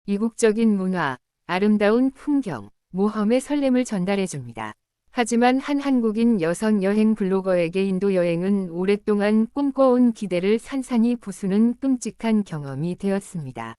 이국적인 문화, 아름다운 풍경, 모험의 설렘을 전달해줍니다. 하지만 한 한국인 여성 여행 블로거에게 인도 여행은 오랫동안 꿈꿔온 기대를 산산이 부수는 끔찍한 경험이 되었습니다.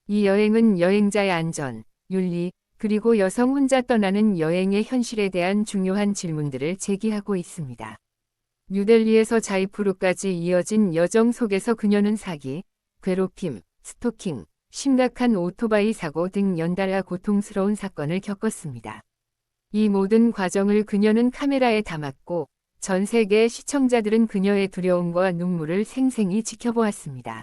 이 여행은 여행자의 안전, 윤리, 그리고 여성 혼자 떠나는 여행의 현실에 대한 중요한 질문들을 제기하고 있습니다. 뉴델리에서 자이푸르까지 이어진 여정 속에서 그녀는 사기, 괴롭힘, 스토킹, 심각한 오토바이 사고 등 연달아 고통스러운 사건을 겪었습니다. 이 모든 과정을 그녀는 카메라에 담았고 전 세계 시청자들은 그녀의 두려움과 눈물을 생생히 지켜보았습니다.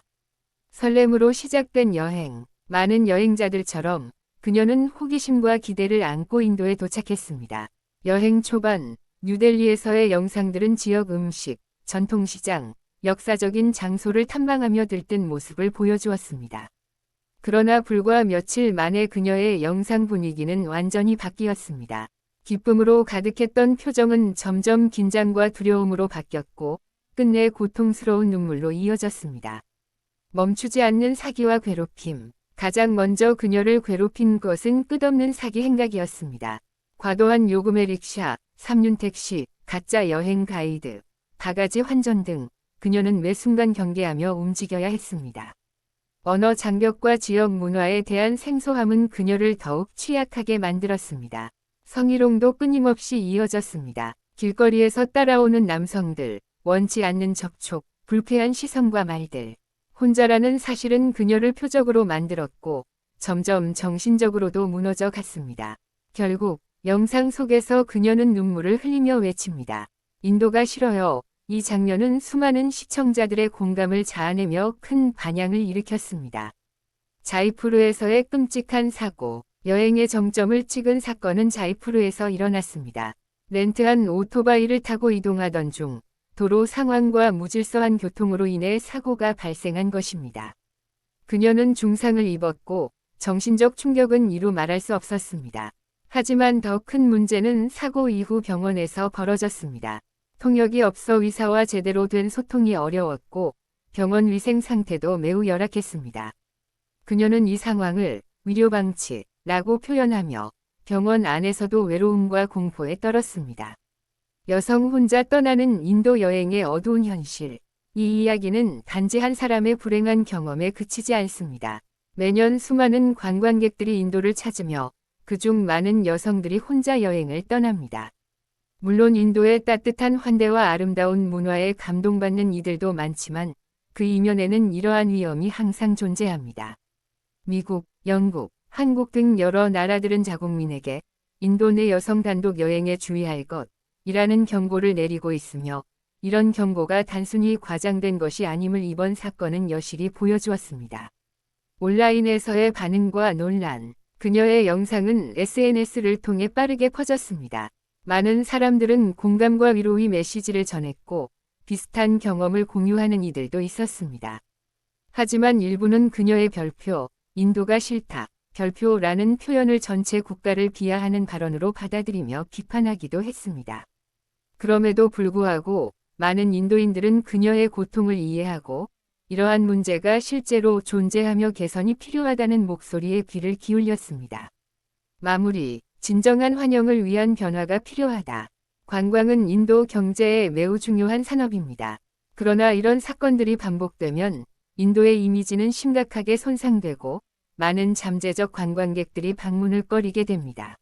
설렘으로 시작된 여행, 많은 여행자들처럼 그녀는 호기심과 기대를 안고 인도에 도착했습니다. 여행 초반, 뉴델리에서의 영상들은 지역 음식, 전통시장, 역사적인 장소를 탐방하며 들뜬 모습을 보여주었습니다. 그러나 불과 며칠 만에 그녀의 영상 분위기는 완전히 바뀌었습니다. 기쁨으로 가득했던 표정은 점점 긴장과 두려움으로 바뀌었고 끝내 고통스러운 눈물로 이어졌습니다. 멈추지 않는 사기와 괴롭힘. 가장 먼저 그녀를 괴롭힌 것은 끝없는 사기 행각이었습니다. 과도한 요금의 릭샤, 삼륜 택시, 가짜 여행 가이드, 바가지 환전 등 그녀는 매 순간 경계하며 움직여야 했습니다. 언어 장벽과 지역 문화에 대한 생소함은 그녀를 더욱 취약하게 만들었습니다. 성희롱도 끊임없이 이어졌습니다. 길거리에서 따라오는 남성들, 원치 않는 접촉, 불쾌한 시선과 말들. 혼자라는 사실은 그녀를 표적으로 만들었고 점점 정신적으로도 무너져 갔습니다. 결국 영상 속에서 그녀는 눈물을 흘리며 외칩니다. 인도가 싫어요. 이 장면은 수많은 시청자들의 공감을 자아내며 큰 반향을 일으켰습니다. 자이푸르에서의 끔찍한 사고. 여행의 정점을 찍은 사건은 자이푸르에서 일어났습니다. 렌트한 오토바이를 타고 이동하던 중 도로 상황과 무질서한 교통으로 인해 사고가 발생한 것입니다. 그녀는 중상을 입었고 정신적 충격은 이루 말할 수 없었습니다. 하지만 더 큰 문제는 사고 이후 병원에서 벌어졌습니다. 통역이 없어 의사와 제대로 된 소통이 어려웠고 병원 위생 상태도 매우 열악했습니다. 그녀는 이 상황을 위료방치라고 표현하며 병원 안에서도 외로움과 공포에 떨었습니다. 여성 혼자 떠나는 인도 여행의 어두운 현실. 이 이야기는 단지 한 사람의 불행한 경험에 그치지 않습니다. 매년 수많은 관광객들이 인도를 찾으며 그중 많은 여성들이 혼자 여행을 떠납니다. 물론 인도의 따뜻한 환대와 아름다운 문화에 감동받는 이들도 많지만 그 이면에는 이러한 위험이 항상 존재합니다. 미국, 영국, 한국 등 여러 나라들은 자국민에게 인도 내 여성 단독 여행에 주의할 것이라는 경고를 내리고 있으며 이런 경고가 단순히 과장된 것이 아님을 이번 사건은 여실히 보여주었습니다. 온라인에서의 반응과 논란. 그녀의 영상은 SNS를 통해 빠르게 퍼졌습니다. 많은 사람들은 공감과 위로의 메시지를 전했고 비슷한 경험을 공유하는 이들도 있었습니다. 하지만 일부는 그녀의 별표, 인도가 싫다, 별표라는 표현을 전체 국가를 비하하는 발언으로 받아들이며 비판하기도 했습니다. 그럼에도 불구하고 많은 인도인들은 그녀의 고통을 이해하고 이러한 문제가 실제로 존재하며 개선이 필요하다는 목소리에 귀를 기울였습니다. 마무리. 진정한 환영을 위한 변화가 필요하다. 관광은 인도 경제에 매우 중요한 산업입니다. 그러나 이런 사건들이 반복되면 인도의 이미지는 심각하게 손상되고 많은 잠재적 관광객들이 방문을 꺼리게 됩니다.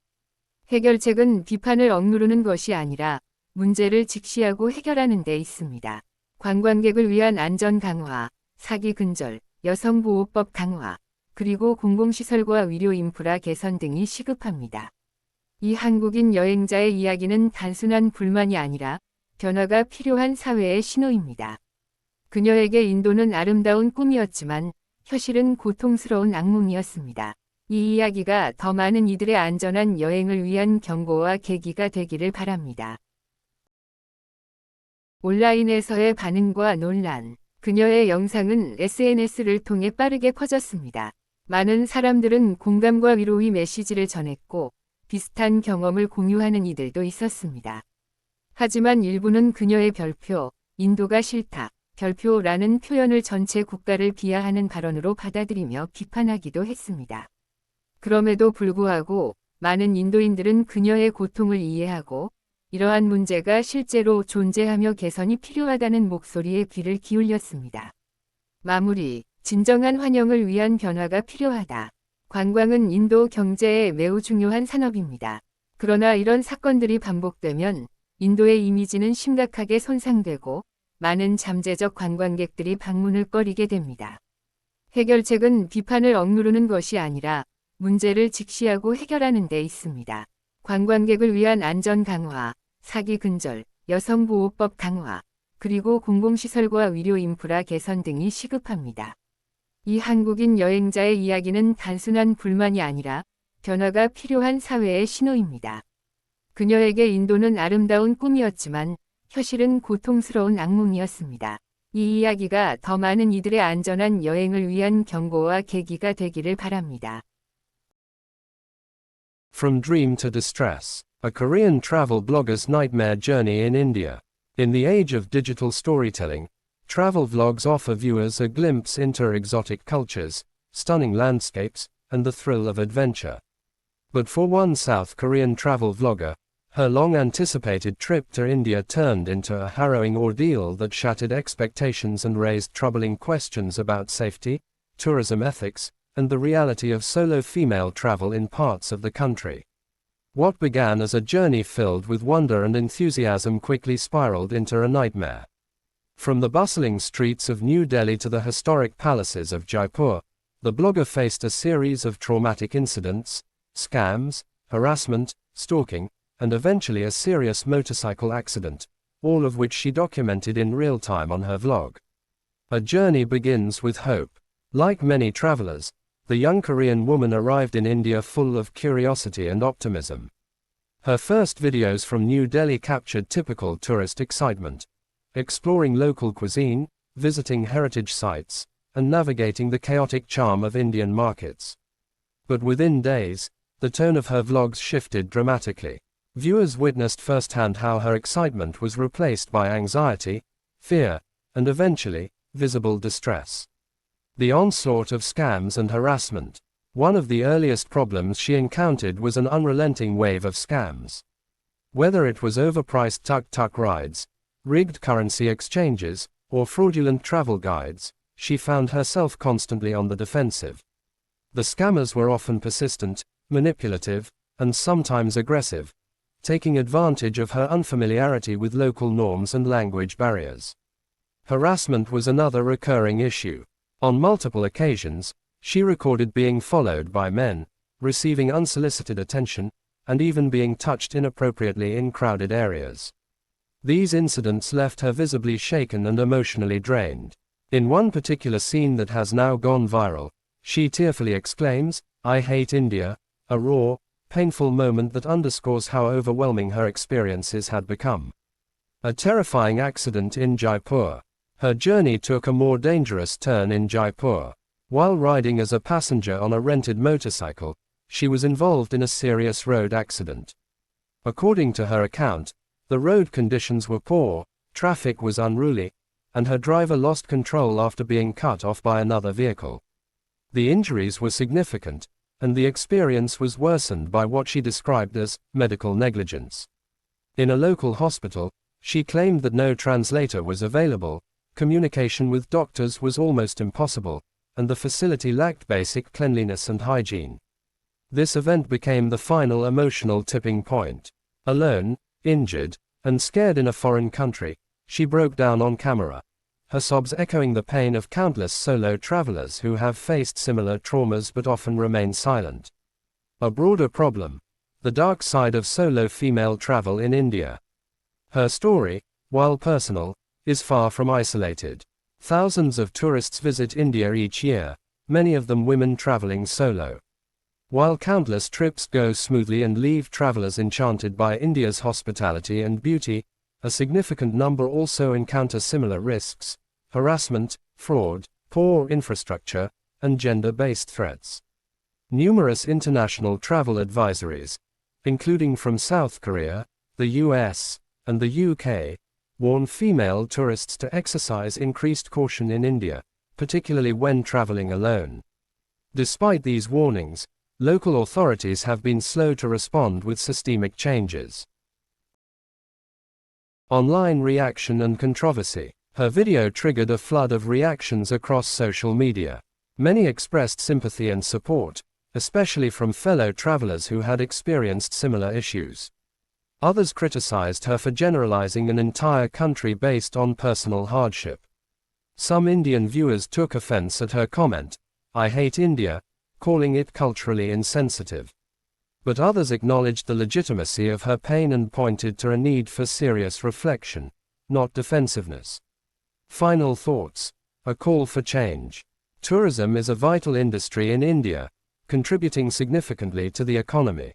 해결책은 비판을 억누르는 것이 아니라 문제를 직시하고 해결하는 데 있습니다. 관광객을 위한 안전 강화, 사기 근절, 여성보호법 강화, 그리고 공공시설과 의료 인프라 개선 등이 시급합니다. 이 한국인 여행자의 이야기는 단순한 불만이 아니라 변화가 필요한 사회의 신호입니다. 그녀에게 인도는 아름다운 꿈이었지만 현실은 고통스러운 악몽이었습니다. 이 이야기가 더 많은 이들의 안전한 여행을 위한 경고와 계기가 되기를 바랍니다. 온라인에서의 반응과 논란. 그녀의 영상은 SNS를 통해 빠르게 퍼졌습니다. 많은 사람들은 공감과 위로의 메시지를 전했고 비슷한 경험을 공유하는 이들도 있었습니다. 하지만 일부는 그녀의 별표, 인도가 싫다, 별표라는 표현을 전체 국가를 비하하는 발언으로 받아들이며 비판하기도 했습니다. 그럼에도 불구하고 많은 인도인들은 그녀의 고통을 이해하고 이러한 문제가 실제로 존재하며 개선이 필요하다는 목소리에 귀를 기울였습니다. 마무리, 진정한 환영을 위한 변화가 필요하다. 관광은 인도 경제에 매우 중요한 산업입니다. 그러나 이런 사건들이 반복되면 인도의 이미지는 심각하게 손상되고 많은 잠재적 관광객들이 방문을 꺼리게 됩니다. 해결책은 비판을 억누르는 것이 아니라 문제를 직시하고 해결하는 데 있습니다. 관광객을 위한 안전 강화, 사기 근절, 여성보호법 강화, 그리고 공공시설과 의료 인프라 개선 등이 시급합니다. 이 한국인 여행자의 이야기는 단순한 불만이 아니라 변화가 필요한 사회의 신호입니다. 그녀에게 인도는 아름다운 꿈이었지만 현실은 고통스러운 악몽이었습니다. 이 이야기가 더 많은 이들의 안전한 여행을 위한 경고와 계기가 되기를 바랍니다. From Dream to Distress, a Korean travel blogger's nightmare journey in India. In the age of digital storytelling, travel vlogs offer viewers a glimpse into exotic cultures, stunning landscapes, and the thrill of adventure. But for one South Korean travel vlogger, her long-anticipated trip to India turned into a harrowing ordeal that shattered expectations and raised troubling questions about safety, tourism ethics, and the reality of solo female travel in parts of the country. What began as a journey filled with wonder and enthusiasm quickly spiraled into a nightmare. From the bustling streets of New Delhi to the historic palaces of Jaipur, the blogger faced a series of traumatic incidents, scams, harassment, stalking, and eventually a serious motorcycle accident, all of which she documented in real time on her vlog. A journey begins with hope. Like many travelers, the young Korean woman arrived in India full of curiosity and optimism. Her first videos from New Delhi captured typical tourist excitement, exploring local cuisine, visiting heritage sites, and navigating the chaotic charm of Indian markets. But within days, the tone of her vlogs shifted dramatically. Viewers witnessed firsthand how her excitement was replaced by anxiety, fear, and eventually, visible distress. The onslaught of scams and harassment. One of the earliest problems she encountered was an unrelenting wave of scams. Whether it was overpriced tuk-tuk rides, rigged currency exchanges, or fraudulent travel guides, she found herself constantly on the defensive. The scammers were often persistent, manipulative, and sometimes aggressive, taking advantage of her unfamiliarity with local norms and language barriers. Harassment was another recurring issue. On multiple occasions, she recorded being followed by men, receiving unsolicited attention, and even being touched inappropriately in crowded areas. These incidents left her visibly shaken and emotionally drained. In one particular scene that has now gone viral, she tearfully exclaims, "I hate India," a raw, painful moment that underscores how overwhelming her experiences had become. A terrifying accident in Jaipur. Her journey took a more dangerous turn in Jaipur. While riding as a passenger on a rented motorcycle, she was involved in a serious road accident. According to her account, the road conditions were poor, traffic was unruly, and her driver lost control after being cut off by another vehicle. The injuries were significant, and the experience was worsened by what she described as medical negligence. In a local hospital, she claimed that no translator was available, communication with doctors was almost impossible, and the facility lacked basic cleanliness and hygiene. This event became the final emotional tipping point. Alone, injured, and scared in a foreign country, she broke down on camera, her sobs echoing the pain of countless solo travelers who have faced similar traumas but often remain silent. A broader problem: the dark side of solo female travel in India. Her story, while personal, is far from isolated. Thousands of tourists visit India each year, many of them women traveling solo. While countless trips go smoothly and leave travelers enchanted by India's hospitality and beauty, a significant number also encounter similar risks: harassment, fraud, poor infrastructure, and gender-based threats. Numerous international travel advisories, including from South Korea, the US, and the UK, warn female tourists to exercise increased caution in India, particularly when traveling alone. Despite these warnings, Local authorities have been slow to respond with systemic changes. Online reaction and controversy. Her video triggered a flood of reactions across social media. Many expressed sympathy and support, especially from fellow travelers who had experienced similar issues. Others criticized her for generalizing an entire country based on personal hardship. Some Indian viewers took offense at her comment, "I hate India," calling it culturally insensitive. But others acknowledged the legitimacy of her pain and pointed to a need for serious reflection, not defensiveness. Final thoughts. A call for change. Tourism is a vital industry in India, contributing significantly to the economy.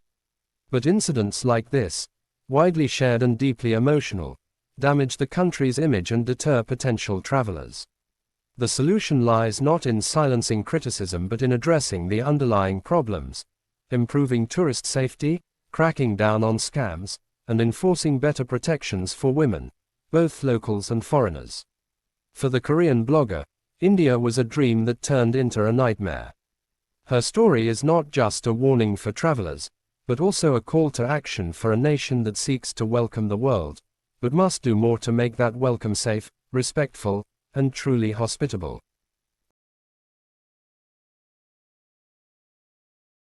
But incidents like this, widely shared and deeply emotional, damage the country's image and deter potential travelers. The solution lies not in silencing criticism but in addressing the underlying problems, improving tourist safety, cracking down on scams, and enforcing better protections for women, both locals and foreigners. For the Korean blogger, India was a dream that turned into a nightmare. Her story is not just a warning for travelers, but also a call to action for a nation that seeks to welcome the world, but must do more to make that welcome safe, respectful, and truly hospitable.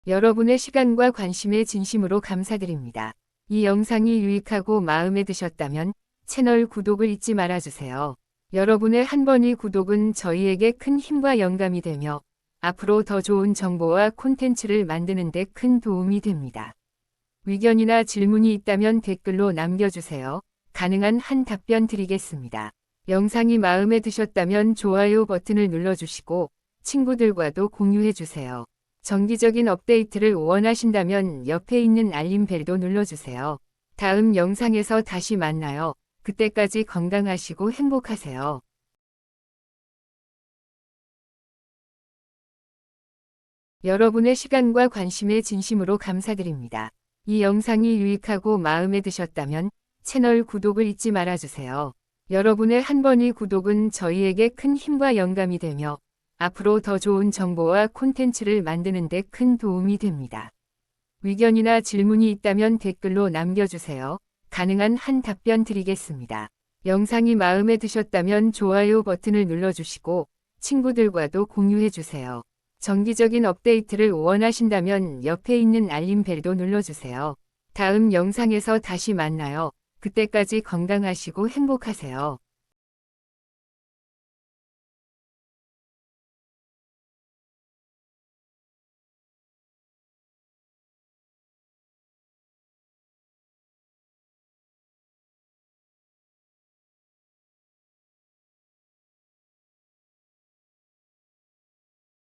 여러분의 시간과 관심에 진심으로 감사드립니다. 이 영상이 유익하고 마음에 드셨다면 채널 구독을 잊지 말아주세요. 여러분의 한 번의 구독은 저희에게 큰 힘과 영감이 되며 앞으로 더 좋은 정보와 콘텐츠를 만드는 데 큰 도움이 됩니다. 의견이나 질문이 있다면 댓글로 남겨주세요. 가능한 한 답변 드리겠습니다. 영상이 마음에 드셨다면 좋아요 버튼을 눌러주시고 친구들과도 공유해주세요. 정기적인 업데이트를 원하신다면 옆에 있는 알림벨도 눌러주세요. 다음 영상에서 다시 만나요. 그때까지 건강하시고 행복하세요. 여러분의 시간과 관심에 진심으로 감사드립니다. 이 영상이 유익하고 마음에 드셨다면 채널 구독을 잊지 말아주세요. 여러분의 한 번의 구독은 저희에게 큰 힘과 영감이 되며 앞으로 더 좋은 정보와 콘텐츠를 만드는 데 큰 도움이 됩니다. 의견이나 질문이 있다면 댓글로 남겨주세요. 가능한 한 답변 드리겠습니다. 영상이 마음에 드셨다면 좋아요 버튼을 눌러주시고 친구들과도 공유해주세요. 정기적인 업데이트를 원하신다면 옆에 있는 알림벨도 눌러주세요. 다음 영상에서 다시 만나요. 그때까지 건강하시고 행복하세요.